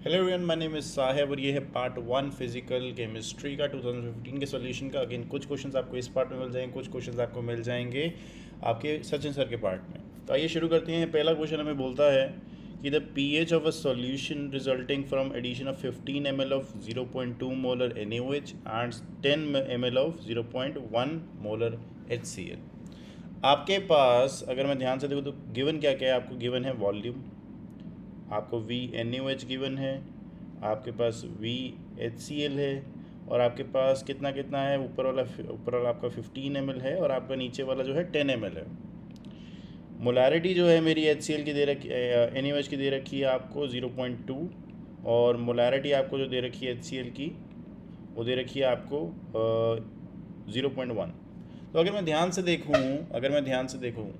Hello everyone, my name is Sahib और ये है पार्ट 1 फिजिकल केमिस्ट्री का 2015 के सॉल्यूशन का। अगेन कुछ क्वेश्चंस आपको इस पार्ट में मिल जाएंगे, कुछ क्वेश्चंस आपको मिल जाएंगे आपके सचिन सर के पार्ट में। तो आइए शुरू करते हैं। पहला क्वेश्चन हमें बोलता है कि the pH of a solution resulting from addition of 15 ml of 0.2 molar NaOH and 10 ml of 0.1 molar HCl। आपके पास अगर मैं ध्यान से देखूँ तो गिवन क्या क्या है, आपको गिवन है वॉल्यूम, आपको VNaOH गिवन है, आपके पास VHCl है, और आपके पास कितना कितना है, ऊपर वाला आपका 15 ml है और आपका नीचे वाला जो है 10 ml है। मोलारिटी जो है मेरी HCl की दे रखी NaOH की दे रखी है आपको 0.2, और मोलारिटी आपको जो दे रखी है HCl की वो दे रखी है आपको 0.1। तो अगर मैं ध्यान से देखूँ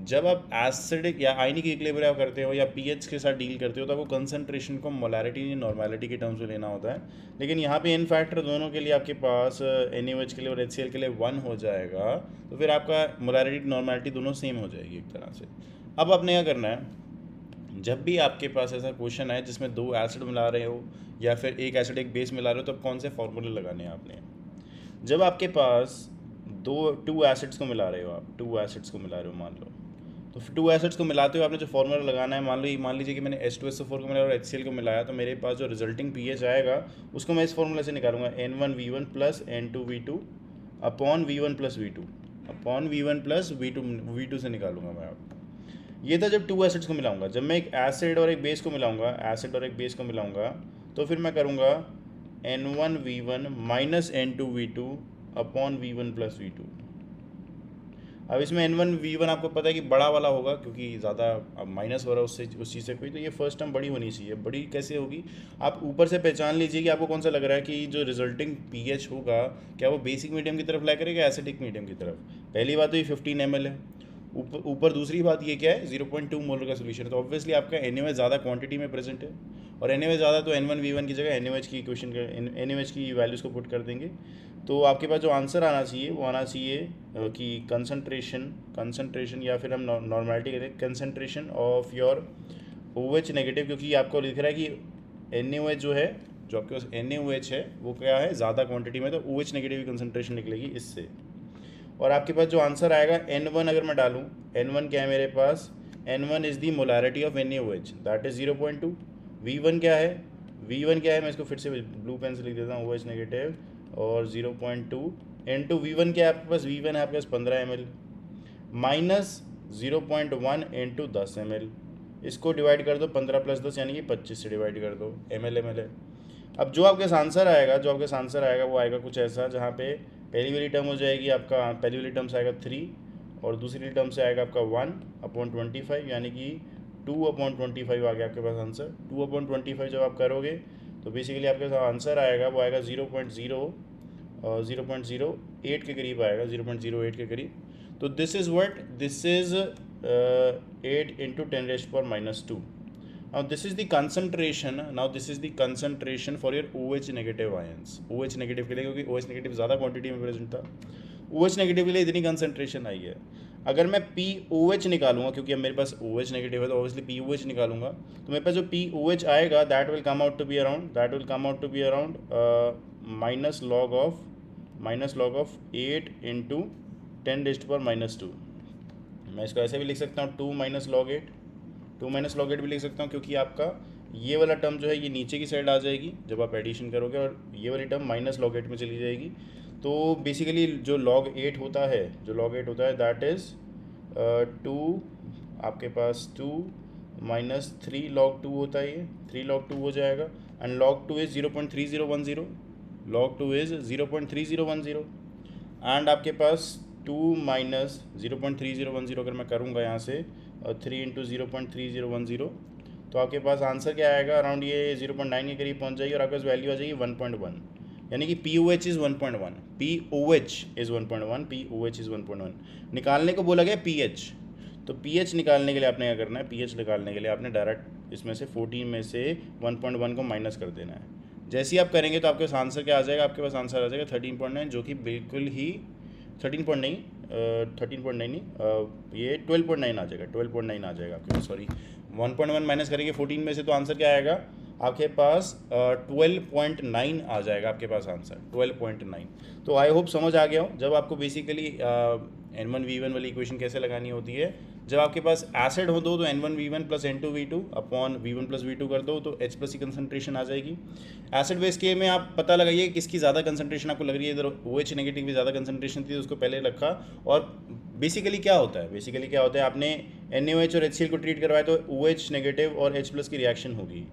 जब आप एसिडिक या आयनिक इक्विलिब्रियम करते हो या पीएच के साथ डील करते हो तो आपको कंसंट्रेशन को मोलारिटी या नॉर्मेलिटी के टर्म्स में लेना होता है। लेकिन यहाँ पे इन फैक्टर दोनों के लिए आपके पास NaOH के लिए और HCl के लिए 1 हो जाएगा, तो फिर आपका मोलारिटी नॉर्मेलिटी दोनों सेम हो जाएगी एक तरह से। अब आपने क्या करना है, जब भी आपके पास ऐसा क्वेश्चन है जिसमें दो एसिड मिला रहे हो या फिर एक एसिड एक बेस मिला रहे हो, तो कौन से फॉर्मूले लगाने हैं आपने। जब आपके पास टू एसिड्स को मिला रहे हो, आप टू एसिड्स को मिला रहे हो मान लो, तो टू एसिड्स को मिलाते हुए आपने जो फॉर्मूला लगाना है, मान लीजिए कि मैंने H2SO4 को मिलाया और HCl को मिलाया, तो मेरे पास जो रिजल्टिंग पीएच आएगा उसको मैं इस फॉर्मूले से निकालूंगा, N1V1 plus N2V2 upon V1 plus V2 upon V1 plus V2 से निकालूंगा मैं। आप ये था जब टू एसिड्स को मिलाऊंगा। जब मैं एक एसिड और एक बेस को मिलाऊंगा तो फिर मैं करूँगा N1V1 minus N2V2 upon V1 plus V2। अब इसमें N1V1 आपको पता है कि बड़ा वाला होगा क्योंकि ज़्यादा अब माइनस हो रहा है उससे उस चीज़ से कोई, तो ये फर्स्ट टर्म बड़ी होनी चाहिए। बड़ी कैसे होगी, आप ऊपर से पहचान लीजिए कि आपको कौन सा लग रहा है कि जो रिजल्टिंग पीएच होगा क्या वो बेसिक मीडियम की तरफ लाई करेगा एसिडिक मीडियम की तरफ। पहली बात तो ये 15 ml है, ऊपर दूसरी बात ये क्या है 0.2 मोलर का सोल्यूशन है, तो ऑब्वियसली आपका NaOH ज़्यादा क्वांटिटी में प्रेजेंट है, और NaOH ज़्यादा तो N1V1 की जगह NaOH की इक्वेशन NaOH की वैल्यूज़ को पुट कर देंगे। तो आपके पास जो आंसर आना चाहिए वो आना चाहिए कि कंसंट्रेशन या फिर हम नॉर्मेलिटी कहते हैं concentration of your OH negative, क्योंकि आपको लिख रहा है कि NaOH जो है, जो आपके पास NaOH है वो क्या है ज़्यादा क्वांटिटी में, तो OH नेगेटिव की कंसंट्रेशन निकलेगी इससे। और आपके पास जो आंसर आएगा N1 अगर मैं डालूँ, N1 क्या है मेरे पास, N1 is the molarity of NaOH that is 0.2। V1 क्या है, मैं इसको फिर से ब्लू पेन से लिख देता हूँ, OH नेगेटिव और 0.2 इंटू V1 क्या है आपके पास, V1 है आपके पास 15 ml माइनस 0.1 इंटू 10 ml। इसको डिवाइड कर दो 15 प्लस 10 यानी कि 25 से डिवाइड कर दो, ml है। अब जो आपके आंसर आएगा वो आएगा कुछ ऐसा, जहाँ पे पहली वाली टर्म हो जाएगी आपका, पहली वाली टर्म से आएगा 3 और दूसरी टर्म से आएगा आपका 1/25 यानी कि 2/25 आ गया आपके पास आंसर। 2/25 जब आप करोगे तो बेसिकली आपके पास आंसर आएगा वो आएगा 0.08 के करीब आएगा, 0.08 के करीब। तो this is 8 into 10⁻²। Now this is the concentration for your OH negative ions। OH negative के लिए, क्योंकि OH negative ज़्यादा क्वांटिटी में प्रेजेंट था, OH negative के लिए इतनी कंसंट्रेशन आई है। अगर मैं POH निकालूंगा, क्योंकि अब मेरे पास OH नेगेटिव है तो ऑब्वियसली POH निकालूंगा, तो मेरे पास जो POH आएगा that will come out to be around minus log of 8 into 10⁻²। मैं इसको ऐसे भी लिख सकता हूँ 2 माइनस लॉग 8 भी लिख सकता हूँ, क्योंकि आपका ये वाला टर्म जो है ये नीचे की साइड आ जाएगी जब आप एडिशन करोगे, और ये वाली टर्म माइनस लॉग 8 में चली जाएगी। तो बेसिकली जो लॉग 8 होता है दैट इज़ 2, आपके पास 2 माइनस 3 log 2 होता है, ये 3 log 2 हो जाएगा, एंड log 2 इज़ 0.3010, एंड आपके पास 2 माइनस 0.3010 अगर मैं करूँगा यहाँ से 3 इंटू 0.3010, तो आपके पास आंसर क्या आएगा, अराउंड ये 0.9 के करीब पहुँच जाएगी, और आपके पास वैल्यू आ जाएगी 1.1, यानी कि POH इज़ 1.1। निकालने को बोला गया pH, तो pH निकालने के लिए आपने क्या करना है, pH निकालने के लिए आपने डायरेक्ट इसमें से 14 में से 1.1 को माइनस कर देना है। जैसे ही आप करेंगे तो आपके पास आंसर क्या आ जाएगा, आपके पास आंसर आ जाएगा 13.9, जो कि बिल्कुल ही 13.9 नहीं, ये 12.9 आ जाएगा, 12.9 आ जाएगा आपके पास। सॉरी 1.1 माइनस करेंगे 14 में से, तो आंसर क्या आएगा आपके पास 12.9 आ जाएगा आपके पास आंसर 12.9। तो आई होप समझ आ गया हो। जब आपको बेसिकली N1V1 वाली इक्वेशन कैसे लगानी होती है, जब आपके पास एसिड हो दो तो N1V1 plus N2V2 upon V1 plus V2 कर दो तो H प्लस की कंसनट्रेशन आ जाएगी। एसिड बेस के में आप पता लगाइए किसकी ज़्यादा कंसनट्रेशन आपको लग रही है। इधर OH नेगेटिव की ज़्यादा कंसनट्रेशन थी तो उसको पहले रखा। और बेसिकली क्या होता है, आपने NaOH और HCl को ट्रीट करवाया तो OH नेगेटिव और H प्लस की रिएक्शन होगी।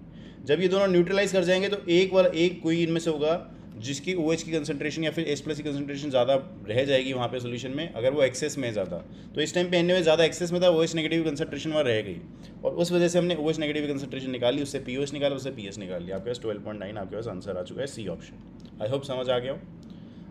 जब ये दोनों न्यूट्रलाइज कर जाएंगे तो एक कोई इनमें से होगा जिसकी OH की कंसंट्रेशन या फिर H प्लस की कंसंट्रेशन ज़्यादा रह जाएगी वहाँ पे सोल्यूशन में, अगर वो एक्सेस में है ज़्यादा। तो इस टाइम पे NaOH ज़्यादा एक्सेस में था, OH नेगेटिव की कंसंट्रेशन वहाँ रह गई और उस वजह से हमने OH नेगेटिव की कंसंट्रेशन निकाली, उससे POH निकाला, उससे PS निकाल लिया। आपके पास 12.9 आपके पास आंसर आ चुका है, सी ऑप्शन। आई होप समझ आ गया हो।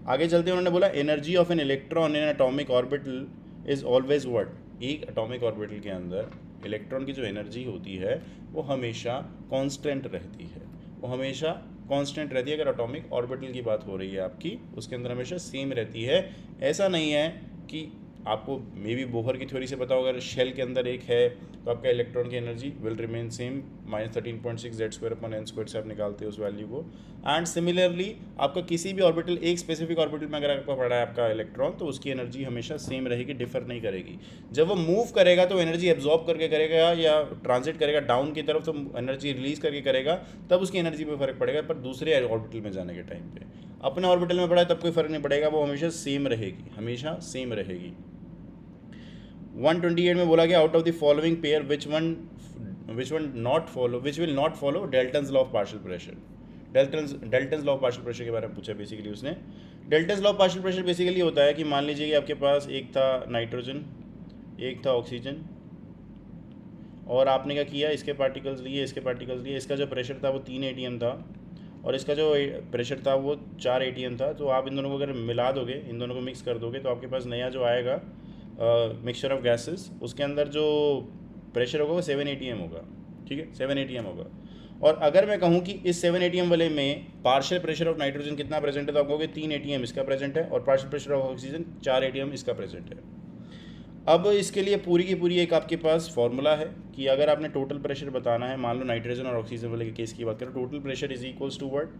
आगे चलते उन्होंने बोला energy of an electron in atomic orbital is always what. एक एटॉमिक ऑर्बिटल के अंदर इलेक्ट्रॉन की जो एनर्जी होती है वो हमेशा कांस्टेंट रहती है, वो हमेशा कांस्टेंट रहती है। अगर एटॉमिक ऑर्बिटल की बात हो रही है आपकी, उसके अंदर हमेशा सेम रहती है। ऐसा नहीं है कि आपको मे बी बोहर की थ्योरी से पता होगा, अगर शेल के अंदर एक है तो आपका इलेक्ट्रॉन की energy will remain same -13.6 Z²/n² से आप निकालते हो उस वैल्यू को। एंड सिमिलरली आपका किसी भी ऑर्बिटल, एक स्पेसिफिक ऑर्बिटल में अगर आपका पड़ा है आपका इलेक्ट्रॉन, तो उसकी एनर्जी हमेशा सेम रहेगी, डिफर नहीं करेगी। जब वो मूव करेगा तो एनर्जी एब्जॉर्ब करके करेगा या ट्रांजिट करेगा डाउन की तरफ तो एनर्जी रिलीज करके करेगा, तब उसकी एनर्जी पे फर्क पड़ेगा। पर दूसरे ऑर्बिटल में जाने के टाइम पे अपने ऑर्बिटल में पड़ा है तब कोई फर्क नहीं पड़ेगा, वो हमेशा सेम रहेगी, हमेशा सेम रहेगी। 128 में बोला गया out of the following pair which will not follow Dalton's law of partial pressure. Dalton's law of partial pressure के बारे में पूछा बेसिकली उसने। Dalton's law of partial pressure basically होता है कि मान लीजिए कि आपके पास एक था नाइट्रोजन, एक था ऑक्सीजन, और आपने क्या किया, इसके पार्टिकल्स लिए, इसके पार्टिकल्स लिए। इसका जो प्रेशर था वो 3 ATM था और इसका जो प्रेशर था वो 4 ATM था। तो आप इन दोनों को अगर मिला दोगे, इन दोनों को मिक्स कर दोगे, तो आपके पास नया जो आएगा मिक्सचर ऑफ गैसेस, उसके अंदर जो प्रेशर होगा वो 7 ATM होगा। ठीक है, 7 ATM होगा। और अगर मैं कहूँ कि इस 7 ATM वाले में पार्शियल प्रेशर ऑफ नाइट्रोजन कितना प्रेजेंट है, तो आप कहोगे 3 ATM इसका प्रेजेंट है और partial pressure of oxygen 4 ATM इसका प्रेजेंट है। अब इसके लिए पूरी की पूरी एक आपके पास फॉर्मूला है कि अगर आपने टोटल प्रेशर बताना है, मान लो नाइट्रोजन और ऑक्सीजन वाले के केस की बात करें, total pressure is equals to what,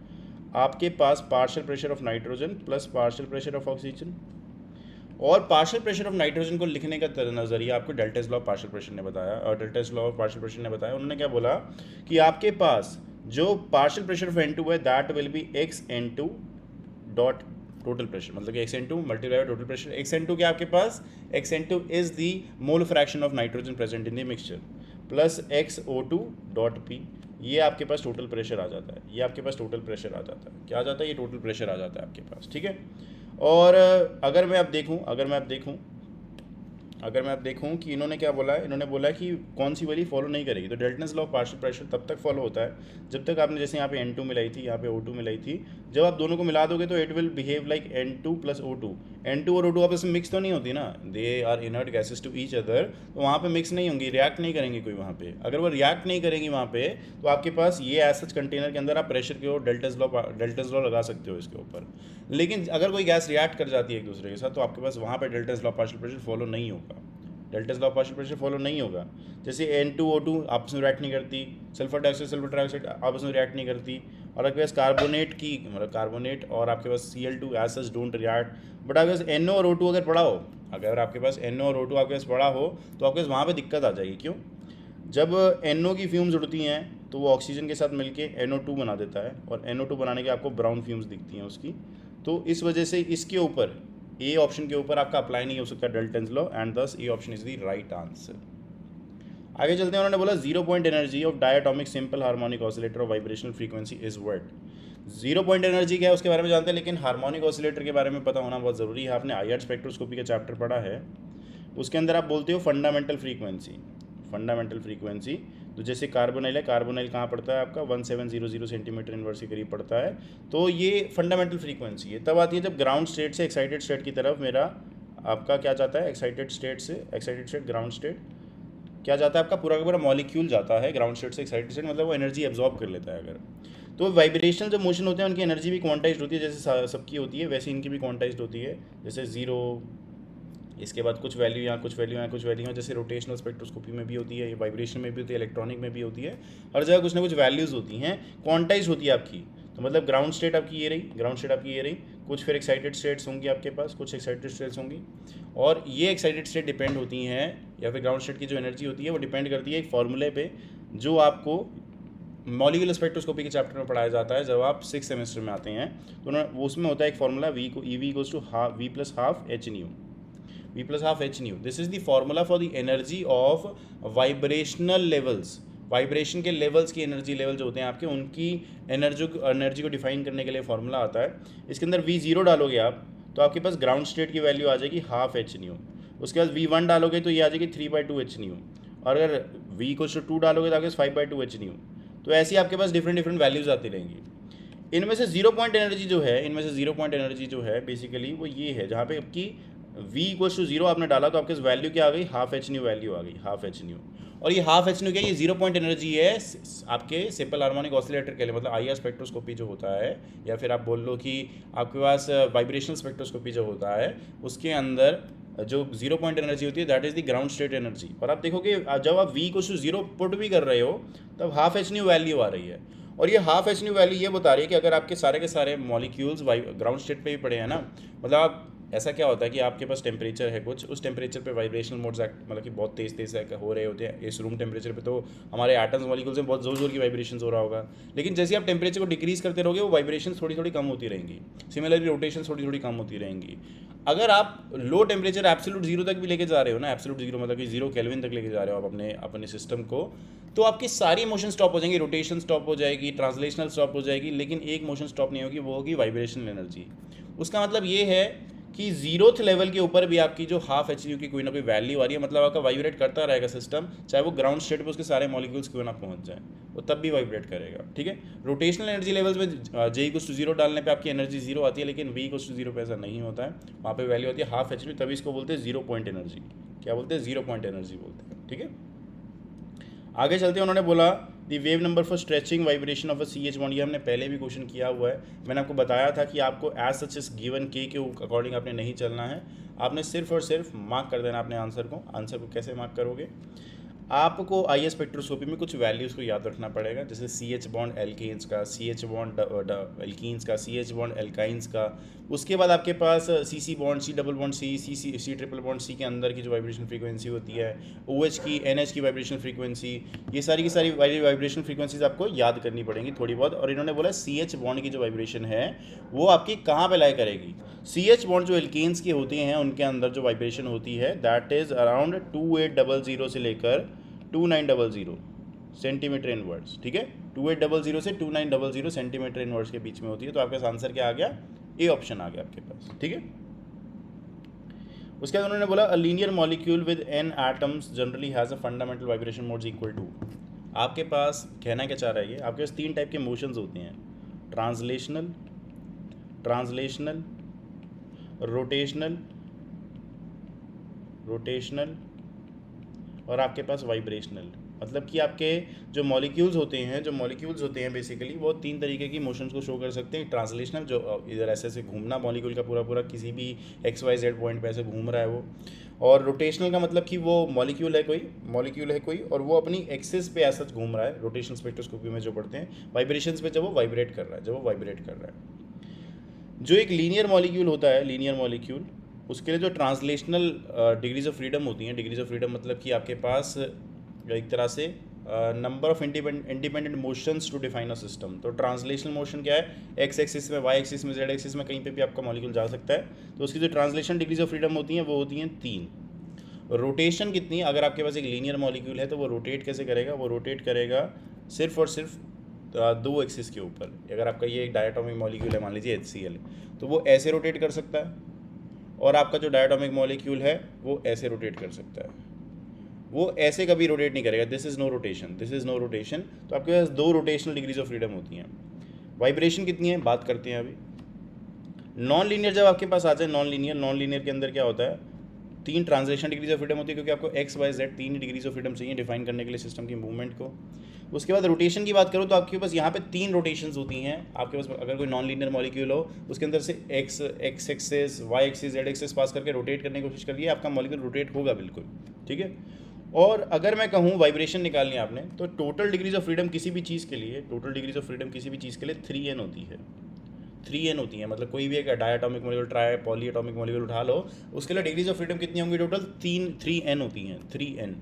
आपके पास partial pressure of nitrogen plus partial pressure of oxygen. और पार्शियल प्रेशर ऑफ नाइट्रोजन को लिखने का नज़रिया आपको Dalton's law of partial pressure ने बताया, और Dalton's law of partial pressure ने बताया। उन्होंने क्या बोला कि आपके पास जो पार्शियल प्रेशर ऑफ N2 है that will be XN2 dot total pressure, मतलब कि XN2 multiply total pressure. XN2 क्या आपके पास, XN2 is the mole fraction of nitrogen present in the mixture, plus XO2 dot P। ये आपके पास total pressure आ जाता है, ये आपके पास टोटल प्रेशर आ जाता है। क्या आ जाता है, ये टोटल प्रेशर आ जाता है आपके पास। ठीक है, और अगर मैं अब देखूं कि इन्होंने क्या बोला है, इन्होंने बोला कि कौन सी वाली फॉलो नहीं करेगी। तो Dalton's law of partial pressure तब तक फॉलो होता है जब तक आपने, जैसे यहाँ पे N2 मिलाई थी, यहाँ पे O2 मिलाई थी, जब आप दोनों को मिला दोगे तो it will behave like N2 plus O2। N2 और O2 आपस में मिक्स तो नहीं होती ना, they are inert gases to each other, तो वहाँ पे मिक्स नहीं होंगी, रिएक्ट नहीं करेंगी कोई वहाँ पे। अगर वो रिएक्ट नहीं करेंगी वहाँ पे, तो आपके पास ये एज सच कंटेनर के अंदर आप प्रेशर के डेल्टन्स लॉ लगा सकते हो इसके ऊपर। लेकिन अगर कोई गैस रिएक्ट कर जाती है एक दूसरे के साथ, तो आपके पास वहाँ पे Dalton's law of partial pressure follow नहीं होगा, Dalton's law of partial pressure follow नहीं होगा। जैसे N2O2 आपस में रिएक्ट नहीं करती, सल्फर डाइऑक्साइड आपस में रिएक्ट नहीं करती, और आपके पास कार्बोनेट की, मतलब कार्बोनेट और आपके पास Cl2 as such don't react. But आपके पास NO और O2 अगर पड़ा हो, अगर आपके पास NO और O2 आपके पास पड़ा हो, तो आपके पास वहाँ पे दिक्कत आ जाएगी। क्यों? जब NO की फ्यूम्स उड़ती हैं तो वो ऑक्सीजन के साथ मिलके NO2 बना देता है, और NO2 बनाने के आपको ब्राउन फ्यूम्स दिखती हैं उसकी। तो इस वजह से इसके ऊपर, ए ऑप्शन के ऊपर आपका अप्लाई नहीं हो सकता डेल्टन्स लॉ, एंड दस A option is the right answer. आगे चलते हैं, उन्होंने बोला 0 point energy of diatomic simple harmonic oscillator of vibrational frequency is what. 0 point energy क्या है उसके बारे में जानते हैं, लेकिन हार्मोनिक ऑसिलेटर के बारे में पता होना बहुत ज़रूरी है। आपने IR स्पेक्ट्रोस्कोपी का चैप्टर पढ़ा है, उसके अंदर आप बोलते हो फंडामेंटल फ्रीक्वेंसी। तो जैसे कार्बोनाइल है, कार्बोनाइल कहाँ पड़ता है आपका 1700 सेंटीमीटर इनवर्स के करीब पड़ता है, तो ये फंडामेंटल फ्रीक्वेंसी है। तब आती है जब ग्राउंड स्टेट से एक्साइटेड स्टेट की तरफ मेरा आपका क्या जाता है, एक्साइटेड स्टेट ग्राउंड स्टेट क्या जाता है, आपका पूरा का पूरा मॉलिक्यूल जाता है ग्राउंड स्टेट से एक्साइटेड स्टेट, मतलब वो एनर्जी एब्जॉर्ब कर लेता है। अगर तो वाइब्रेशनल जो मोशन होते हैं उनकी एनर्जी भी क्वांटाइज्ड होती है, जैसे सबकी होती है वैसे इनकी भी क्वांटाइज्ड होती है। जैसे 0, इसके बाद कुछ वैल्यू यहाँ, कुछ वैल्यू यहाँ, कुछ वैल्यू यहाँ, जैसे रोटेशनल स्पेक्ट्रोस्कोपी में भी होती है, ये वाइब्रेशन में भी होती है, इलेक्ट्रॉनिक में भी होती है, हर जगह कुछ ना कुछ वैल्यूज़ होती हैं, क्वांटाइज होती है आपकी। तो मतलब ग्राउंड स्टेट आपकी ये रही, ग्राउंड स्टेट आपकी ये रही, कुछ फिर एक्साइटेड स्टेट्स होंगी आपके पास, कुछ एक्साइटेड स्टेट्स होंगी, और ये एक्साइटेड स्टेट डिपेंड होती हैं, या फिर ग्राउंड स्टेट की जो एनर्जी होती है वो डिपेंड करती है एक फॉर्मूले पे जो आपको मॉलिक्यूलर स्पेक्ट्रोस्कोपी के चैप्टर में पढ़ाया जाता है जब आप 6th सेमेस्टर में आते हैं। तो वो उसमें होता है एक फॉर्मूला वी को EV equals to V plus half H nu, V plus half H nu. This is the formula for the energy of vibrational levels. Vibration के लेवल्स की एनर्जी लेवल जो होते हैं आपके, उनकी एनर्जी को डिफाइन करने के लिए फॉर्मूला आता है। इसके अंदर V0 डालोगे आप तो आपके पास ग्राउंड स्टेट की वैल्यू आ जाएगी हाफ एच न्यू। उसके बाद V1 डालोगे तो ये आ जाएगी 3/2 एच न्यू, और अगर V को 2 डालोगे तो आपके पास 5/2 एच न्यू। तो ऐसे ही आपके पास डिफरेंट वैल्यूज़ आती रहेंगी। इनमें से जीरो पॉइंट एनर्जी जो है बेसिकली वो ये है, जहाँ पे आपकी V इक्वल्स टू 0 आपने डाला तो आपके वैल्यू क्या आ गई, हाफ एच न्यू वैल्यू आ गई, हाफ एच न्यू। और ये हाफ एच न्यू क्या है, ये 0 पॉइंट एनर्जी है आपके सिंपल हार्मोनिक ऑसिलेटर के लिए, मतलब IR स्पेक्ट्रोस्कोपी जो होता है, या फिर आप बोल लो कि आपके पास वाइब्रेशनल स्पेक्ट्रोस्कोपी जो होता है उसके अंदर जो 0 पॉइंट एनर्जी होती है that is the ground state energy. और आप देखोगे जब आप V को 0 पुट भी कर रहे हो तब हाफ एच न्यू वैल्यू आ रही है, और ये हाफ एच न्यू वैल्यू ये बता रही है कि अगर आपके सारे के सारे मॉलिक्यूल्स ग्राउंड स्टेट पे ही पड़े हैं ना, मतलब आप ऐसा क्या होता है कि आपके पास टेम्परेचर है कुछ, उस टेम्परेचर पे वाइब्रेशनल मोड्स मतलब कि बहुत तेज़ हो रहे होते हैं। इस रूम टेम्परेचर पे तो हमारे एटम्स मॉलिक्यूल्स में बहुत ज़ोर की वाइब्रेशंस हो रहा होगा, लेकिन जैसे आप टेम्परेचर को डिक्रीज़ करते रहोगे वो वाइब्रेशन थोड़ी कम होती रहेंगी, सिमिलरली रोटेशन थोड़ी कम होती रहेंगी। अगर आप लो टेम्परेचर एब्सोल्यूट 0 तक भी लेके जा रहे हो ना, एब्सोल्यूट 0 मतलब कि 0 केल्विन तक लेके जा रहे हो आप अपने सिस्टम को, तो आपकी सारी मोशन स्टॉप हो जाएंगी, रोटेशन स्टॉप हो जाएगी, ट्रांसलेशनल स्टॉप हो जाएगी, लेकिन एक मोशन स्टॉप नहीं होगी, वो होगी वाइब्रेशनल एनर्जी। उसका मतलब ये है कि 0th लेवल के ऊपर भी आपकी जो हाफ एच की कोई ना कोई वैल्यू आ रही है, मतलब आपका वाइब्रेट करता रहेगा सिस्टम, चाहे वो ग्राउंड स्टेट पे उसके सारे मॉलिक्यूल्स क्यों ना पहुंच जाए, वो तब भी वाइब्रेट करेगा। ठीक है, रोटेशनल एनर्जी लेवल्स में J इक्वल्स टू 0 डालने पे आपकी एनर्जी 0 आती है, लेकिन V इक्वल्स टू 0 पे ऐसा नहीं होता है, वहाँ पे वैल्यू आती है हाफ एच, तभी इसको बोलते हैं 0 पॉइंट एनर्जी। क्या बोलते हैं, 0 पॉइंट एनर्जी बोलते हैं। ठीक है, आगे चलते हैं। उन्होंने बोला the wave number for stretching vibration of a CH bond, ये हमने पहले भी क्वेश्चन किया हुआ है। मैंने आपको बताया था कि आपको एज सच इस गिवन K के अकॉर्डिंग आपने नहीं चलना है, आपने सिर्फ और सिर्फ मार्क कर देना अपने आंसर को कैसे मार्क करोगे, आपको IR स्पेक्ट्रोस्कोपी में कुछ वैल्यूज़ को याद रखना पड़ेगा, जैसे CH बॉन्ड एल्केन्स का, CH बॉन्ड एल्कीन्स का, CH बॉन्ड एल्काइंस का। उसके बाद आपके पास CC bond, C double bond C triple bond C के अंदर की जो वाइब्रेशन फ्रीक्वेंसी होती है, OH की, NH की वाइब्रेशन फ्रीक्वेंसी, ये सारी की सारी वाइब्रेशन फ्रीक्वेंसीज आपको याद करनी पड़ेंगी थोड़ी बहुत। और इन्होंने बोला CH बॉन्ड की जो वाइब्रेशन है वो आपकी कहाँ पे लाई करेगी। CH बॉन्ड जो एल्केन्स के होते हैं उनके अंदर जो वाइब्रेशन होती है दैट इज़ अराउंड 2800 से लेकर 2900 सेंटीमीटर इनवर्ड्स। ठीक है, 2800 से 2900 सेंटीमीटर इनवर्ड्स के बीच में होती है। तो आपका आंसर क्या आ गया, ए ऑप्शन आ गया आपके पास। ठीक है, उसके बाद उन्होंने बोला a linear molecule with n atoms generally has a fundamental vibration modes equal to. आपके पास कहना क्या चाह रहा है, ये आपके पास 3 टाइप के मोशंस होते हैं, ट्रांसलेशनल, रोटेशनल और आपके पास वाइब्रेशनल। मतलब कि आपके जो मॉलिक्यूल्स होते हैं बेसिकली वो 3 तरीके की मोशंस को शो कर सकते हैं। ट्रांसलेशनल, जो इधर ऐसे घूमना, मॉलिक्यूल का पूरा किसी भी XYZ पॉइंट पे ऐसे घूम रहा है वो। और रोटेशनल का मतलब कि वो मॉलिक्यूल है कोई और वो अपनी एक्सिस पे ऐसा घूम रहा है, रोटेशनल स्पेक्ट्रोस्कोपी में जो पढ़ते हैं वाइब्रेशंस पे, जब वो वाइब्रेट कर रहा है। जो एक लीनियर मॉलिक्यूल होता है, उसके लिए जो ट्रांसलेशनल डिग्रीज ऑफ फ्रीडम होती हैं, डिग्रीज ऑफ फ्रीडम मतलब कि आपके पास एक तरह से number of independent motions to define a system. तो ट्रांसलेशनल मोशन क्या है, एक्स एक्सिस में, वाई एक्सिस में, जेड एक्सिस में, कहीं पे भी आपका मॉलिक्यूल जा सकता है। तो उसकी जो ट्रांसलेशन डिग्रीज ऑफ फ्रीडम होती हैं वो होती हैं 3। रोटेशन कितनी, अगर आपके पास एक लीनियर मॉलिक्यूल है तो वो रोटेट कैसे करेगा, वो रोटेट करेगा सिर्फ और सिर्फ 2 एक्सिस के ऊपर। अगर आपका ये एक डायटोमिक मॉलिक्यूल है, मान लीजिए HCl, तो वो ऐसे रोटेट कर सकता है, और आपका जो डायटोमिक मॉलिक्यूल है वो ऐसे रोटेट कर सकता है, वो ऐसे कभी रोटेट नहीं करेगा। This is no rotation. तो आपके पास 2 रोटेशनल डिग्रीज ऑफ फ्रीडम होती हैं। वाइब्रेशन कितनी है बात करते हैं अभी। नॉन लीनियर जब आपके पास आ जाए, नॉन लीनियर के अंदर क्या होता है, 3 ट्रांसलेशन डिग्रीज ऑफ फ्रीडम होती है, क्योंकि आपको X Y Z 3 degrees of freedom चाहिए डिफाइन करने के लिए सिस्टम की मूवमेंट को। उसके बाद रोटेशन की बात करूँ तो आपके पास यहाँ पे 3 रोटेशंस होती हैं। आपके पास अगर कोई नॉन लीनियर मॉलिक्यूल हो, उसके अंदर से X axis, Y axis, Z axis pass करके रोटेट करने की कोशिश करिए, आपका मॉलिक्यूल रोटेट होगा बिल्कुल, ठीक है। और अगर मैं कहूँ वाइब्रेशन निकालनी है आपने, तो टोटल डिग्रीज ऑफ फ्रीडम किसी भी चीज़ के लिए, टोटल डिग्रीज ऑफ फ्रीडम किसी भी चीज़ के लिए 3n होती है। 3n होती है, मतलब कोई भी एक diatomic molecule, try poly atomic molecule उठा लो, उसके लिए डिग्रीज ऑफ फ्रीडम कितनी होंगी टोटल? 3n होती हैं, 3n।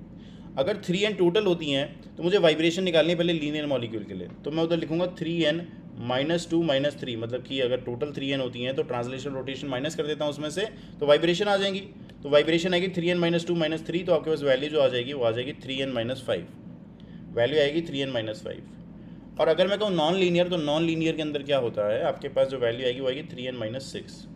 अगर 3n टोटल होती हैं तो मुझे वाइब्रेशन निकालनी है पहले लीनियर मॉलिक्यूल के लिए, तो मैं उधर लिखूंगा 3n -2 -3, मतलब कि अगर टोटल 3n होती हैं तो ट्रांसलेशन रोटेशन माइनस कर देता हूँ उसमें से, तो वाइब्रेशन आ जाएंगी। तो वाइब्रेशन आएगी 3n -2 -3, तो आपके पास वैल्यू जो आ जाएगी वो आ जाएगी 3n -5, वैल्यू आएगी 3n -5। और अगर मैं कहूँ नॉन लीनियर, तो नॉन लीनियर के अंदर क्या होता है, आपके पास जो वैल्यू आएगी वो आएगी 3n -6।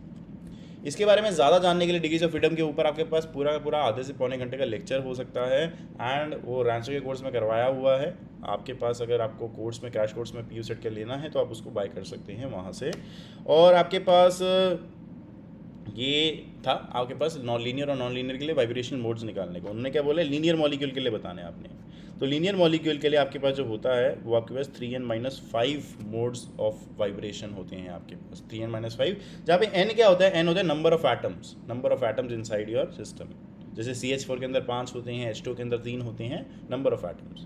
इसके बारे में ज़्यादा जानने के लिए डिग्रीज ऑफ फ्रीडम के ऊपर आपके पास पूरा का पूरा आधे से पौने घंटे का लेक्चर हो सकता है, एंड वो रैंसो के कोर्स में करवाया हुआ है आपके पास। अगर आपको कोर्स में, क्रैश कोर्स में PU सेट का लेना है तो आप उसको बाय कर सकते हैं वहाँ से। और आपके पास ये था आपके पास नॉन लीनियर और नॉन लीनियर के लिए वाइब्रेशन मोड्स निकालने को। उन्होंने क्या बोला, लीनियर मॉलिक्यूल के लिए बताने आपने। तो लीनियर मॉलिक्यूल के लिए आपके पास जो होता है वो आपके पास 3n -5 मोड्स ऑफ वाइब्रेशन होते हैं आपके पास, 3n -5, जहाँ पे n क्या होता है, n होता है number of atoms inside your system. जैसे CH4 के अंदर 5 होते हैं, H2 के अंदर 3 होते हैं, नंबर ऑफ एटम्स।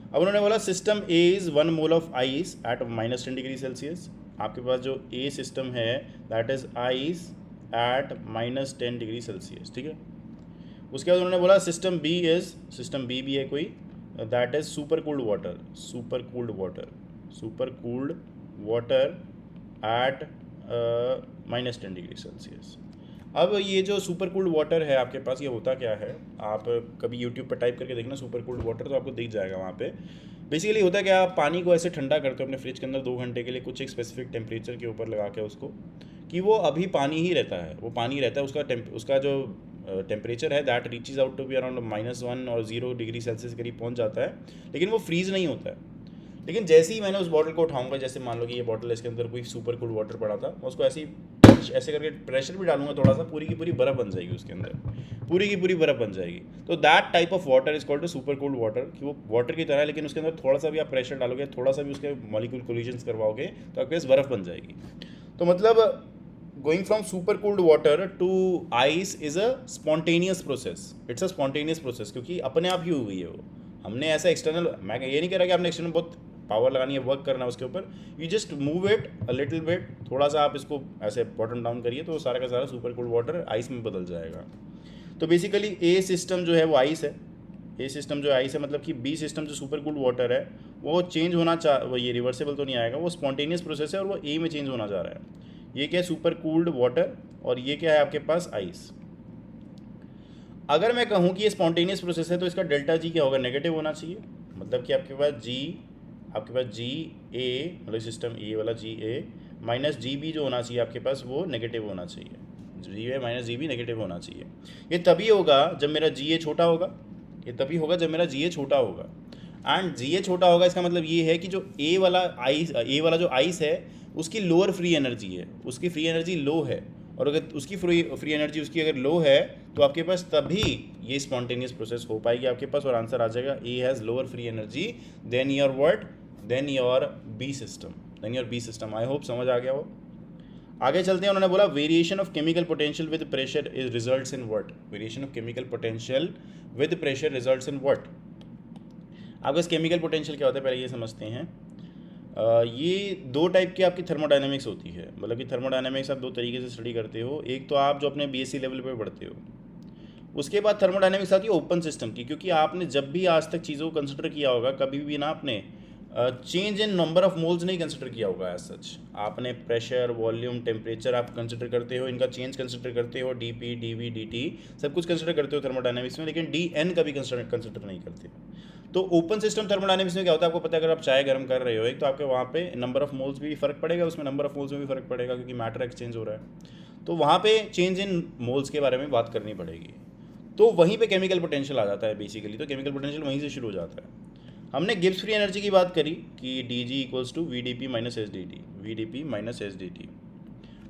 अब उन्होंने बोला system A is 1 mole of ice eight -10 degree Celsius. आपके पास जो A सिस्टम है that is ice eight -10 degree Celsius, ठीक है। उसके बाद उन्होंने बोला सिस्टम B भी है कोई, that is super cooled water at -10 degree Celsius. अब ये जो सुपर कूल्ड वाटर है आपके पास, ये होता क्या है, आप कभी यूट्यूब पर टाइप करके देखना सुपर कूल्ड वाटर, तो आपको दिख जाएगा वहाँ पे। बेसिकली होता क्या, आप पानी को ऐसे ठंडा करते हो अपने फ्रिज के अंदर 2 घंटे के लिए, कुछ एक स्पेसिफिक टेम्परेचर के ऊपर लगा के उसको, कि वो अभी पानी ही रहता है, वो पानी रहता है। उसका जो टेम्परेचर है that reaches out to be around -1 और 0 डिग्री सेल्सियस करीब पहुँच जाता है, लेकिन वो फ्रीज़ नहीं होता है। लेकिन जैसे ही मैंने उस बॉटल को उठाऊंगा, जैसे मान लो कि ये बॉटल, इसके अंदर कोई सुपर कूल्ड वाटर पड़ा था, मैं उसको ऐसे करके प्रेशर भी डालूंगा थोड़ा सा, पूरी की पूरी बर्फ़ बन जाएगी उसके अंदर, पूरी की पूरी बर्फ़ बन जाएगी। तो that type of water is called super cooled water, कि वो वाटर की तरह है, लेकिन उसके अंदर थोड़ा सा भी आप प्रेशर डालोगे, थोड़ा सा भी उसके मॉलिक्यूल कोलिजन्स करवाओगे, तो आपके पास बर्फ़ बन जाएगी। तो मतलब going from super cooled water to ice is a spontaneous process, it's a spontaneous process, क्योंकि अपने आप ही हुई है वो। हमने ऐसा एक्सटर्नल, मैं ये नहीं कह रहा कि आपने एक्सटर्नल बहुत पावर लगानी है, वर्क करना है उसके ऊपर, you just move it a little bit, थोड़ा सा आप इसको ऐसे बॉटम डाउन करिए, तो सारा का सारा सुपर कूल्ड वाटर आइस में बदल जाएगा। तो बेसिकली ए सिस्टम जो है वो आइस है, ए सिस्टम जो आइस है, मतलब कि बी सिस्टम जो सुपर कूल्ड वाटर है वो चेंज होना वो ये रिवर्सेबल तो नहीं आएगा, वो स्पॉन्टेनियस प्रोसेस है और वो ए में चेंज होना जा रहा है। ये क्या है, सुपर कूल्ड वाटर, और ये क्या है आपके पास, आइस। अगर मैं कहूँ कि ये स्पॉन्टेनियस प्रोसेस है तो इसका डेल्टा जी क्या होगा, नेगेटिव होना चाहिए। मतलब कि आपके पास जी ए, मतलब सिस्टम ए वाला जी ए माइनस जी बी जो होना चाहिए आपके पास, वो नेगेटिव होना चाहिए। जी ए माइनस जी बी नेगेटिव होना चाहिए। ये तभी होगा जब मेरा जी ए छोटा होगा, ये तभी होगा जब मेरा जी ए छोटा होगा। एंड जी ए छोटा होगा, इसका मतलब ये है कि जो ए वाला जो आइस है उसकी लोअर फ्री एनर्जी है, उसकी फ्री एनर्जी लो है, और अगर उसकी फ्री एनर्जी उसकी अगर लो है तो आपके पास तभी ये स्पॉन्टेनियस प्रोसेस हो पाएगी आपके पास, और आंसर आ जाएगा A has lower free energy than your what, than your B system. I hope समझ आ गया वो। आगे चलते हैं। उन्होंने बोला variation of chemical potential with pressure is results in what, variation of chemical potential with pressure results in what. आपका केमिकल पोटेंशियल क्या होता है पहले ये समझते हैं। ये 2 टाइप की आपकी थर्मोडायनेमिक्स होती है, मतलब कि थर्मोडायनेमिक्स आप 2 तरीके से स्टडी करते हो। एक तो आप जो अपने BSc लेवल पे पढ़ते हो, उसके बाद थर्मोडायनेमिक्स आती है ओपन सिस्टम की, क्योंकि आपने जब भी आज तक चीज़ों को कंसिडर किया होगा, कभी भी ना आपने change in number of moles नहीं कंसिडर किया होगा एज सच। आपने प्रेशर, वॉल्यूम, टेम्परेचर आप कंसिडर करते हो, इनका चेंज कंसिडर करते हो, DP, DV, DT सब कुछ कंसिडर करते हो थर्मोडायनेमिक्स में, लेकिन DN कभी कंसिडर नहीं करते। तो ओपन सिस्टम थर्मोडायनेमिक्स में क्या होता है आपको पता है, अगर आप चाय गर्म कर रहे हो एक, तो आपके वहाँ पे नंबर ऑफ मोल्स भी फ़र्क पड़ेगा, उसमें नंबर ऑफ मोल्स में भी फ़र्क पड़ेगा, क्योंकि मैटर एक्सचेंज हो रहा है। तो वहाँ पे चेंज इन मोल्स के बारे में बात करनी पड़ेगी। तो वहीं पे केमिकल पोटेंशियल आ जाता है बेसिकली। तो केमिकल पोटेंशियल वहीं से शुरू हो जाता है। हमने गिब्स फ्री एनर्जी की बात करी कि DG = VDP - SDT, VDP - SDT।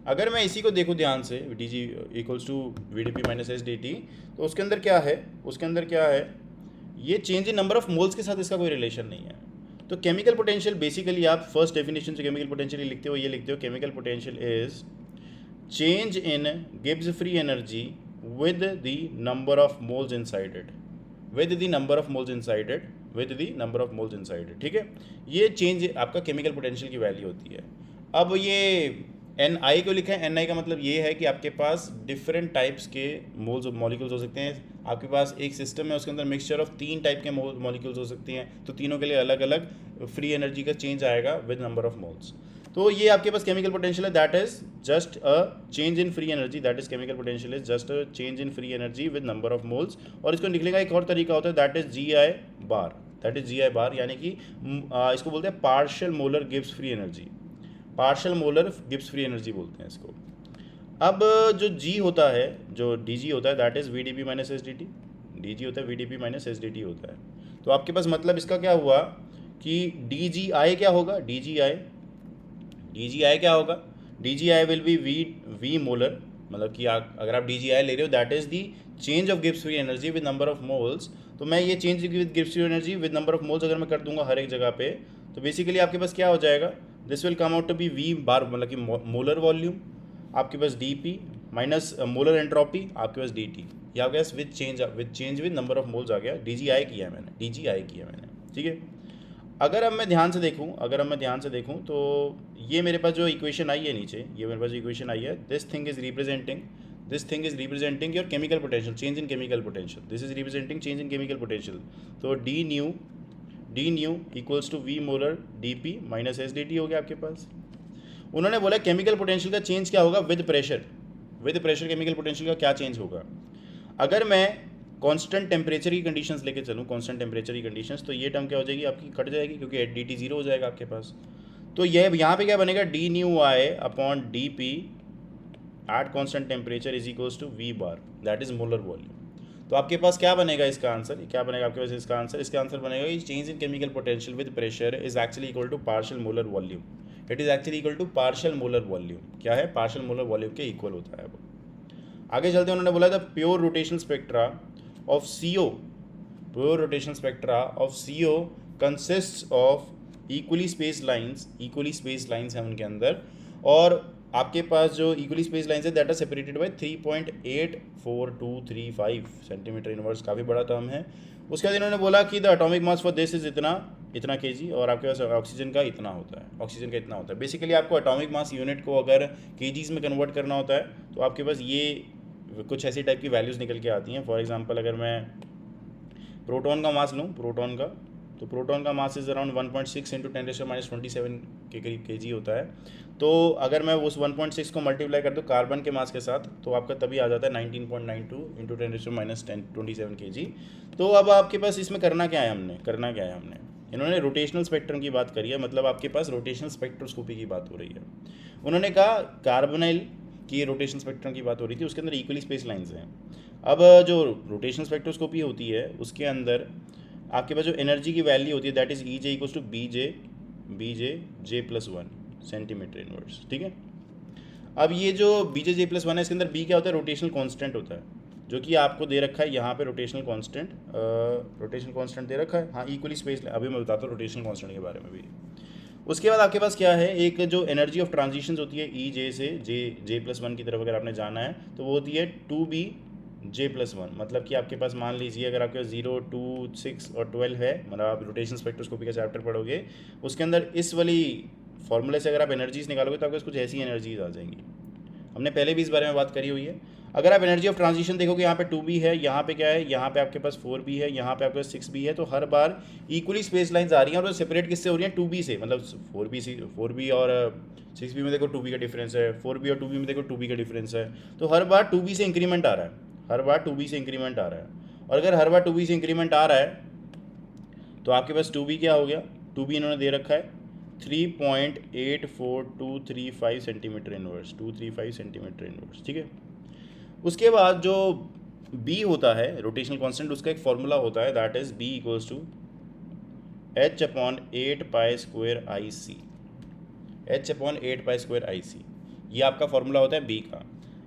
अगर मैं इसी को देखूँ ध्यान से, D G equals to V D P minus S D T, तो उसके अंदर क्या है, उसके अंदर क्या है, ये change in number of moles के साथ इसका कोई रिलेशन नहीं है। तो केमिकल पोटेंशियल बेसिकली आप फर्स्ट डेफिनेशन से केमिकल पोटेंशियल लिखते हो, ये लिखते हो chemical potential is change in Gibbs free energy with the number of moles inside it, with the number of moles inside it, with the number of moles inside it, ठीक है। ये change आपका chemical potential की value होती है। अब ये N आई को लिखा है, एन आई का मतलब ये है कि आपके पास डिफरेंट टाइप्स के मोल्स मॉलिक्यूल्स हो सकते हैं। आपके पास एक सिस्टम है, उसके अंदर मिक्सचर ऑफ 3 टाइप के मॉलिक्यूल्स हो सकती हैं, तो तीनों के लिए अलग अलग फ्री एनर्जी का चेंज आएगा विद नंबर ऑफ मोल्स। तो ये आपके पास केमिकल पोटेंशियल है, that is just a change in free energy, that is chemical potential is just a change in free energy with number of moles. और इसको निकलने का एक और तरीका होता है, that is ji I bar, that is जी आई बार, यानी कि इसको बोलते हैं partial molar Gibbs free energy, partial molar Gibbs free energy बोलते हैं इसको। अब जो जी होता है, जो डी जी होता है, that is V D P minus S D T, D G होता है V D P minus S D T होता है। तो आपके पास मतलब इसका क्या हुआ कि डी जी आई क्या होगा, डी जी आई क्या होगा, D G I will be V molar, मतलब कि अगर आप डी जी आई ले रहे हो that is the change of Gibbs free energy with number of moles. तो मैं ये change with Gibbs free energy with number of moles अगर मैं कर दूंगा हर एक जगह पे, तो बेसिकली आपके पास क्या हो जाएगा, this will come out to be V bar, मतलब कि मोलर वॉल्यूम आपके पास D P minus molar entropy आपके पास डी टी, या आपके पास with change with number of moles आ गया, डी जी आई किया मैंने, डी जी आई किया मैंने, ठीक है। अगर अब मैं ध्यान से देखूं तो ये मेरे पास जो इक्वेशन आई है नीचे, ये मेरे पास जो इक्वेशन आई है, this thing is representing your chemical potential, change in chemical potential, this is representing change in chemical potential. तो D nu equals to V molar D P minus S D T हो गया आपके पास। उन्होंने बोला chemical potential का change क्या होगा with pressure chemical potential का क्या चेंज होगा। अगर मैं कांस्टेंट टेम्परेचर की कंडीशंस लेके चलूँ, कांस्टेंट टेम्परेचर की कंडीशंस, तो ये टर्म क्या हो जाएगी आपकी, कट जाएगी, क्योंकि डी टी जीरो हो जाएगा आपके पास। तो ये यहाँ पे क्या बनेगा, D mu I upon D P at constant temperature is equals to V bar, that is molar volume. तो आपके पास क्या बनेगा इसका आंसर, क्या बनेगा आपके पास इसका आंसर बनेगा कि change in chemical potential with pressure is actually equal to partial molar volume, it is actually equal to partial molar volume. क्या है, पार्शियल मोलर वॉल्यूम के इक्वल होता है वो। आगे चलते हैं, उन्होंने बोला था pure rotational spectra of CO, pure rotational spectra of CO consists of equally spaced lines हैं उनके अंदर, और आपके पास जो equally spaced lines है that are separated by 3.84235 centimetre inverse, काफ़ी बड़ा टर्म है। उसके बाद इन्होंने बोला कि the atomic mass for this is इतना kg, और आपके पास ऑक्सीजन का इतना होता है, बेसिकली आपको एटॉमिक मास यूनिट को अगर kgs में कन्वर्ट करना होता है तो आपके पास ये कुछ ऐसी टाइप की वैल्यूज़ निकल के आती हैं। फॉर एग्जांपल अगर मैं प्रोटॉन का मास लूँ, तो प्रोटॉन का मास इज़ अराउंड 1.6 इंटू 10⁻27 के करीब kg होता है। तो अगर मैं उस 1.6 को मल्टीप्लाई कर दूँ कार्बन के मास के साथ, तो आपका तभी आ जाता है 19.92 इंटू 10⁻27 kg। तो अब आपके पास इसमें करना क्या है हमने, इन्होंने रोटेशनल स्पेक्ट्रम की बात करी है, मतलब आपके पास रोटेशनल स्पेक्ट्रोस्कोपी की बात हो रही है। उन्होंने कहा कार्बोनाइल की रोटेशनल स्पेक्ट्रम की बात हो रही थी, उसके अंदर इक्वली स्पेस लाइंस हैं। अब जो रोटेशनल स्पेक्ट्रोस्कोपी होती है उसके अंदर आपके पास जो एनर्जी की वैल्यू होती है that is EJ equals to BJ J+1 centimetre inverse, ठीक है। अब ये जो BJ J+1 है, इसके अंदर B क्या होता है, रोटेशनल कांस्टेंट होता है, जो कि आपको दे रखा है यहाँ पे रोटेशनल कांस्टेंट दे रखा है। हाँ, इक्वली स्पेस, अभी मैं बताता हूँ रोटेशनल कांस्टेंट के बारे में भी। उसके बाद आपके पास क्या है, एक जो एनर्जी ऑफ ट्रांजिशन होती है EJ से J+1 की तरफ अगर आपने जाना है तो वो होती है 2B J+1, मतलब कि आपके पास मान लीजिए अगर आपके पास 0, 2, 6 और 12 है, मतलब आप रोटेशनल स्पेक्ट्रोस्कोपी का चैप्टर पढ़ोगे, उसके अंदर इस वाली फॉर्मूले से अगर आप एनर्जीज निकालोगे तो आपके पास कुछ ऐसी एनर्जीज आ जाएंगी। हमने पहले भी इस बारे में बात करी हुई है। अगर आप एनर्जी ऑफ ट्रांजिशन देखोगे, यहाँ पे 2B है, यहाँ पे क्या है, यहाँ पे आपके पास 4B है, यहाँ पे आपके पास 6B है, तो हर बार इक्वली स्पेस लाइंस आ रही हैं और सेपरेट किससे हो रही हैं, 2B से, मतलब 4B और 6B में देखो 2B का डिफरेंस है, 4B और 2B में देखो 2B का डिफरेंस है। तो हर बार 2B से इंक्रीमेंट आ रहा है, और अगर हर बार 2B से इंक्रीमेंट आ रहा है तो आपके पास 2B क्या हो गया, 2B इन्होंने दे रखा है 3.84235 सेंटीमीटर इनवर्स, 235 सेंटीमीटर इनवर्स, ठीक है। उसके बाद जो B होता है रोटेशनल कांस्टेंट, उसका एक फॉर्मूला होता है that is B equals to H/8π² IC, H/8π² IC। ये आपका फॉर्मूला होता है बी का।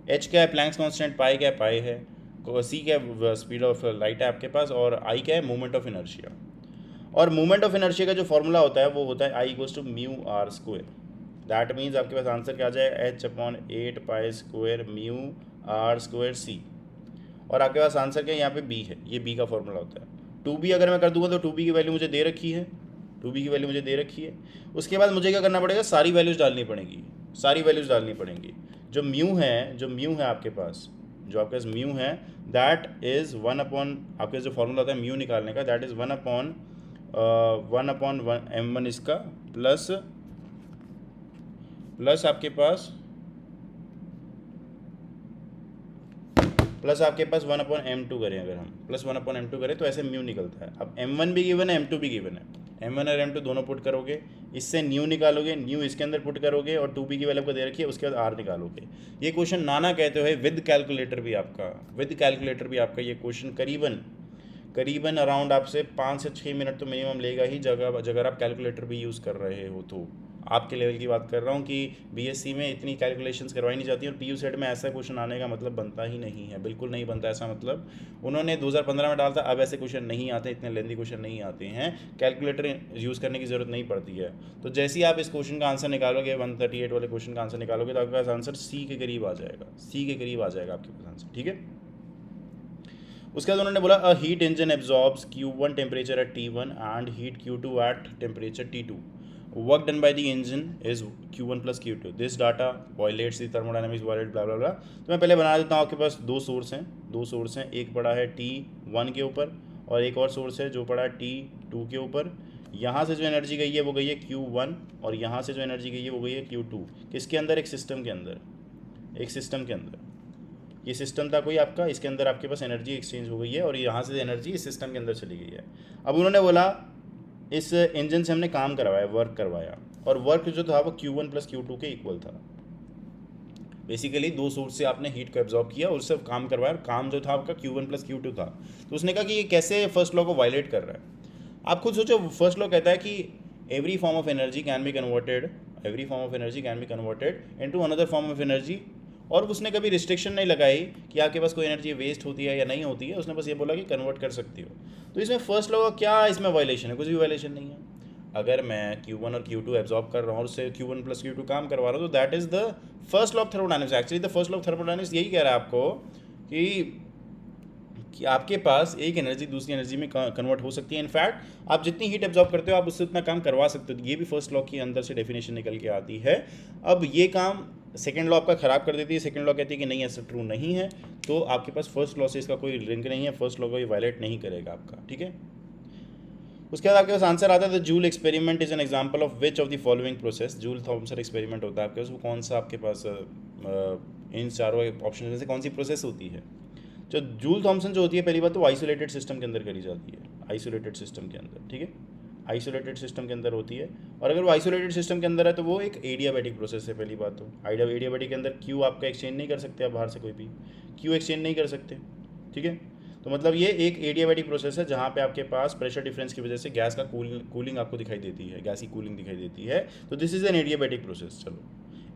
एच क्या है, प्लैंक्स कांस्टेंट, पाई क्या है, पाई है, सी क्या है, स्पीड ऑफ लाइट है आपके पास, और आई क्या है, मूवमेंट ऑफ इनर्शिया। और मूवमेंट ऑफ इनर्शिया का जो फॉर्मूला होता है वो होता है I equals to mu R square. That means आपके पास आंसर क्या आ जाएगा, H upon 8 pi square mu R square C. और आपके पास आंसर क्या है, यहाँ पे बी है, ये बी का फॉर्मूला होता है। 2b अगर मैं कर दूंगा तो 2b की वैल्यू मुझे दे रखी है, 2b की वैल्यू मुझे दे रखी है। उसके बाद मुझे क्या करना पड़ेगा, सारी वैल्यूज़ डालनी पड़ेंगी, सारी वैल्यूज़ डालनी पड़ेंगी। जो म्यू है आपके पास, जो आपके पास म्यू है, दैट इज़ 1 अपॉन, आपके जो फॉर्मूला होता है म्यू निकालने का, दैट इज़ 1 अपॉन 1 m1 इसका प्लस आपके पास 1 अपॉन m2 करें, अगर हम प्लस 1 अपॉन m2 करें तो ऐसे म्यू निकलता है। अब m1 भी गिवन है, m2 भी गिवन है, m1 और m2 दोनों पुट करोगे, इससे न्यू निकालोगे, न्यू इसके अंदर पुट करोगे, और 2b की वैल्यू को दे रखी है, उसके बाद r निकालोगे। ये क्वेश्चन नाना कहते हुए विद कैलकुलेटर भी आपका ये क्वेश्चन करीबन अराउंड आपसे 5 से 6 मिनट तो मिनिमम लेगा ही, अगर आप कैलकुलेटर भी यूज़ कर रहे हो तो। आपके लेवल की बात कर रहा हूँ कि बीएससी में इतनी कैलकुलेशंस करवाई नहीं जाती, और पीयू सेट में ऐसा क्वेश्चन आने का मतलब बनता ही नहीं है, बिल्कुल नहीं बनता ऐसा मतलब। उन्होंने 2015 में डाला था, अब ऐसे क्वेश्चन नहीं आते, इतने लेंदी क्वेश्चन नहीं आते हैं, कैलकुलेटर यूज़ करने की ज़रूरत नहीं पड़ती है। तो जैसे ही आप इस क्वेश्चन का आंसर निकालोगे, 138 वाले क्वेश्चन का आंसर निकालोगे, तो आपके पास आंसर सी के करीब आ जाएगा, आपके पास आंसर, ठीक है। उसके बाद उन्होंने बोला a heat engine absorbs Q1 temperature at T1 and heat Q2 at temperature T2. Work done by the engine is Q1 plus Q2. This data violates the thermodynamics violate blah blah blah. तो मैं पहले बना देता हूँ, आपके पास दो source हैं, एक पड़ा है T1 के ऊपर और एक और सोर्स है जो पड़ा है T2 के ऊपर। यहाँ से जो एनर्जी गई है वो गई है Q1, और यहाँ से जो एनर्जी गई है वो गई है Q2। किसके अंदर, एक सिस्टम के अंदर, ये सिस्टम था कोई आपका, इसके अंदर आपके पास एनर्जी एक्सचेंज हो गई है, और यहाँ से एनर्जी इस सिस्टम के अंदर चली गई है। अब उन्होंने बोला इस इंजन से हमने काम करवाया, वर्क करवाया, और वर्क जो था वो Q1 प्लस Q2 के इक्वल था। बेसिकली दो सोर्स से आपने हीट को एब्जॉर्ब किया और उससे काम करवाया, काम जो था आपका Q1 प्लस Q2 था। तो उसने कहा कि ये कैसे फर्स्ट लॉ को वायलेट कर रहा है। आप खुद सोचो, फर्स्ट लॉ कहता है कि every form of energy can be converted into another form of energy, और उसने कभी रिस्ट्रिक्शन नहीं लगाई कि आपके पास कोई एनर्जी वेस्ट होती है या नहीं होती है, उसने बस ये बोला कि कन्वर्ट कर सकती हो। तो इसमें फर्स्ट लॉ का क्या इसमें वायलेशन है, कुछ भी वायलेशन नहीं है। अगर मैं Q1 और Q2 एब्जॉर्ब कर रहा हूँ और उससे Q1 प्लस Q2 काम करवा रहा हूँ, तो that is the first law of thermodynamics. Actually the first law of thermodynamics यही कह रहा है आपको कि आपके पास एक एनर्जी दूसरी एनर्जी में कन्वर्ट हो सकती है। इनफैक्ट आप जितनी हीट एब्जॉर्ब करते हो आप उससे उतना काम करवा सकते हो। ये भी फर्स्ट लॉ के अंदर से डेफिनेशन निकल के आती है। अब ये काम सेकेंड लॉ आपका ख़राब कर देती है। सेकेंड लॉ कहती है कि नहीं, ऐसा ट्रू नहीं है, तो आपके पास फर्स्ट लॉ से इसका कोई लिंक नहीं है, फर्स्ट लॉ को ये वायलेट नहीं करेगा आपका, ठीक है। उसके बाद आपके पास आंसर आता है the Joule experiment is an example of which of the following process. Joule Thomson experiment होता है आपके पास, वो कौन सा आपके पास इन चारों ऑप्शन में से कौन सी प्रोसेस होती है। जो जूल थॉमसन जो होती है, पहली बात तो आइसोलेटेड सिस्टम के अंदर करी जाती है, आइसोलेटेड सिस्टम के अंदर, ठीक है, आइसोलेटेड सिस्टम के अंदर होती है। और अगर वो आइसोलेटेड सिस्टम के अंदर है तो वो एक एडियाबैटिक प्रोसेस है। पहली बात तो एडियाबैटिक के अंदर क्यू आपका एक्सचेंज नहीं कर सकते आप बाहर से, कोई भी क्यू एक्सचेंज नहीं कर सकते, ठीक है। तो मतलब ये एक एडियाबैटिक प्रोसेस है जहाँ पे आपके पास प्रेशर डिफरेंस की वजह से गैस का कूलिंग आपको दिखाई देती है, गैस की कूलिंग दिखाई देती है। तो this is an adiabatic process. चलो,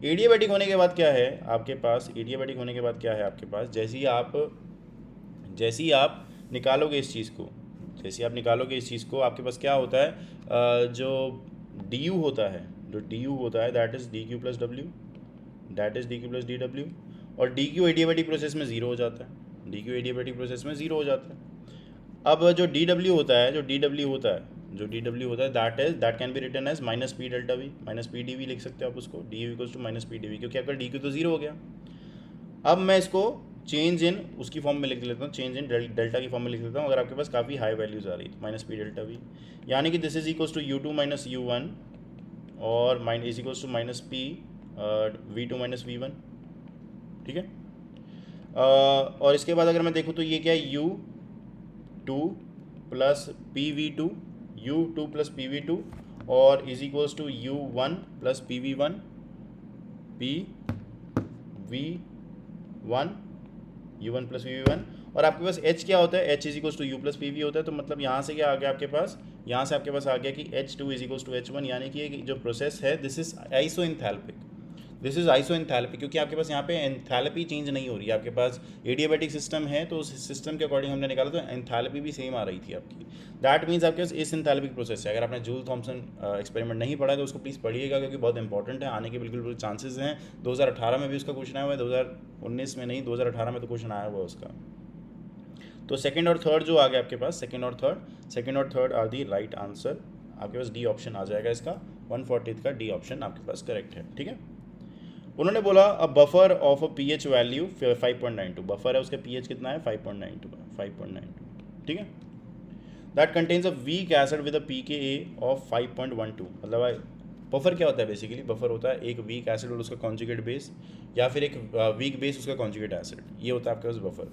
एडियाबैटिक होने के बाद क्या है आपके पास, जैसे ही आप निकालोगे इस चीज़ को, आपके पास क्या होता है, जो डी होता है that is D Q plus W, और डी क्यू एडियाबैटिक प्रोसेस में ज़ीरो हो जाता है, अब जो डी डब्ल्यू होता है that can be written as minus P delta V, minus P D V लिख सकते हो आप उसको, D U equals to minus P D V, क्योंकि आपका डी क्यू तो जीरो हो गया। अब मैं इसको चेंज इन उसकी फॉर्म में लिख लेता हूँ, चेंज इन डेल्टा की फॉर्म में लिख लेता हूँ। अगर आपके पास काफ़ी हाई वैल्यूज़ आ रही है, माइनस पी डेल्टा वी, यानी कि this is equals to U2 minus U1 और is equals to minus P V2 minus V1, ठीक है। और इसके बाद अगर मैं देखूँ तो ये क्या है, U2 plus PV2, U2 plus PV2 और is equals to U1 plus PV1, PV1, U1 plus PV1, और आपके पास H क्या होता है, H is equals to U plus PV होता है। तो मतलब यहाँ से क्या आ गया आपके पास, यहाँ से आपके पास आ गया कि H2 is equals to H1, यानी कि जो प्रोसेस है this is isoenthalpic. This is iso enthalpy, क्योंकि आपके पास यहाँ पे एंथैल्पी चेंज नहीं हो रही है, आपके पास एडियाबैटिक सिस्टम है तो उस सिस्टम के अकॉर्डिंग हमने निकाला तो एंथैल्पी भी सेम आ रही थी आपकी। दैट मीन्स आपके पास इस एंथैल्पिक प्रोसेस है। अगर आपने जूल थॉमसन एक्सपेरिमेंट नहीं पढ़ा है तो उसको प्लीज़ पढ़िएगा, क्योंकि बहुत इंपॉर्टेंट है, आने के बिल्कुल चांसेस हैं। 2018 में भी उसका क्वेश्चन आया हुआ है, 2019 में नहीं, 2018 में तो क्वेश्चन आया हुआ है उसका। तो सेकंड और थर्ड जो आ गया आपके पास, सेकंड और third are the right answer. आपके पास डी ऑप्शन आ जाएगा इसका, 140 का डी ऑप्शन आपके पास करेक्ट है, ठीक है। उन्होंने बोला a buffer of a pH value 5.92, buffer है उसका पीएच कितना है 5.92, ठीक है। That contains a weak acid with a pKa of 5.12, मतलब बफर क्या होता है बेसिकली, बफर होता है एक वीक एसिड और उसका कॉन्जुगेट बेस, या फिर एक वीक बेस उसका कॉन्जुगेट एसिड, ये होता है आपके पास बफर।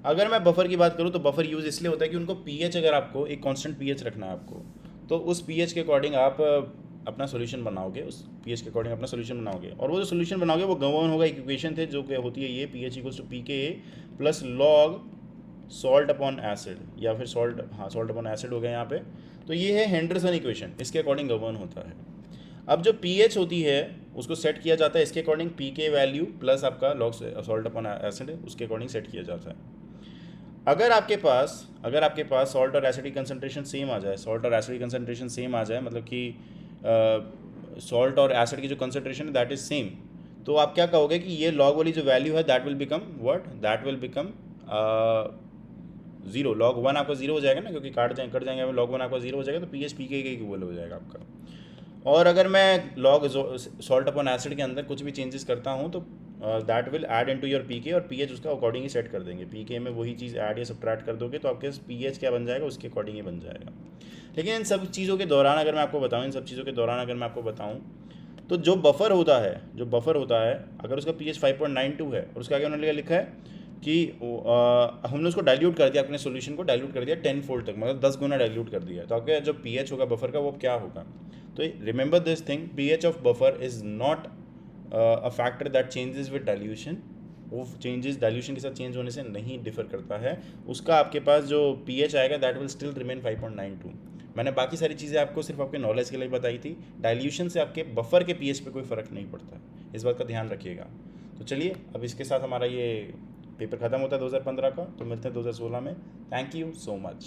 अगर मैं बफर की बात करूँ तो बफर यूज़ इसलिए होता है कि उनको पीएच, अगर आपको एक कांस्टेंट पीएच रखना है आपको, तो उस पीएच के अकॉर्डिंग आप अपना सॉल्यूशन बनाओगे, उस पीएच के अकॉर्डिंग अपना सॉल्यूशन बनाओगे, और वो जो सॉल्यूशन बनाओगे वो गवर्न होगा एक इक्वेशन थे जो कि होती है ये pH equals to pK plus log salt upon acid, या फिर सॉल्ट अपॉन एसिड हो गया यहाँ पे। तो ये है हेंडरसन इक्वेशन, इसके अकॉर्डिंग गवर्न होता है। अब जो पीएच होती है उसको सेट किया जाता है इसके अकॉर्डिंग, पीके वैल्यू प्लस आपका लॉग सॉल्ट अपॉन एसिड उसके अकॉर्डिंग सेट किया जाता है। अगर आपके पास सॉल्ट और एसिड की कंसंट्रेशन सेम आ जाए, मतलब कि सॉल्ट और एसिड की जो कंसंट्रेशन है दैट इज सेम, तो आप क्या कहोगे कि ये लॉग वाली जो वैल्यू है that will become zero. Log 1 आपका जीरो हो जाएगा ना, क्योंकि कट जाएंगे लॉग 1 आपका जीरो हो जाएगा, तो पीएच पीके के इक्वल हो जाएगा आपका। और अगर मैं लॉग सॉल्ट अपॉन एसिड के अंदर कुछ भी चेंजेस करता हूँ तो that will add into your pK, और पीएच उसका अकॉर्डिंग ही सेट कर देंगे। पीके में वही चीज़ ऐड या सब्ट्रैक्ट कर दोगे तो आपके पीएच क्या बन जाएगा, उसके अकॉर्डिंग ही बन जाएगा। लेकिन इन सब चीज़ों के दौरान अगर मैं आपको बताऊँ तो जो बफर होता है अगर उसका पीएच 5.92 है और उसका आगे उन्होंने लिखा है कि हमने उसको डाइल्यूट कर दिया, अपने सॉल्यूशन को डाइल्यूट कर दिया 10 फोल्ड तक, मतलब 10 गुना डाइल्यूट कर दिया, तो आपका जो पीएच होगा बफर का वो क्या होगा। तो remember this thing, pH of buffer is not a factor that changes with dilution, वो चेंजेस डाइल्यूशन के साथ चेंज होने से नहीं डिफर करता है। उसका आपके पास जो पीएच आएगा दैट विल स्टिल रिमेन 5.92। मैंने बाकी सारी चीज़ें आपको सिर्फ आपके नॉलेज के लिए बताई थी, डाइल्यूशन से आपके बफर के पीएच पे कोई फ़र्क नहीं पड़ता, इस बात का ध्यान रखिएगा। तो चलिए अब इसके साथ हमारा ये पेपर ख़त्म होता है 2015 का, तो मिलते हैं 2016 में। Thank you so much.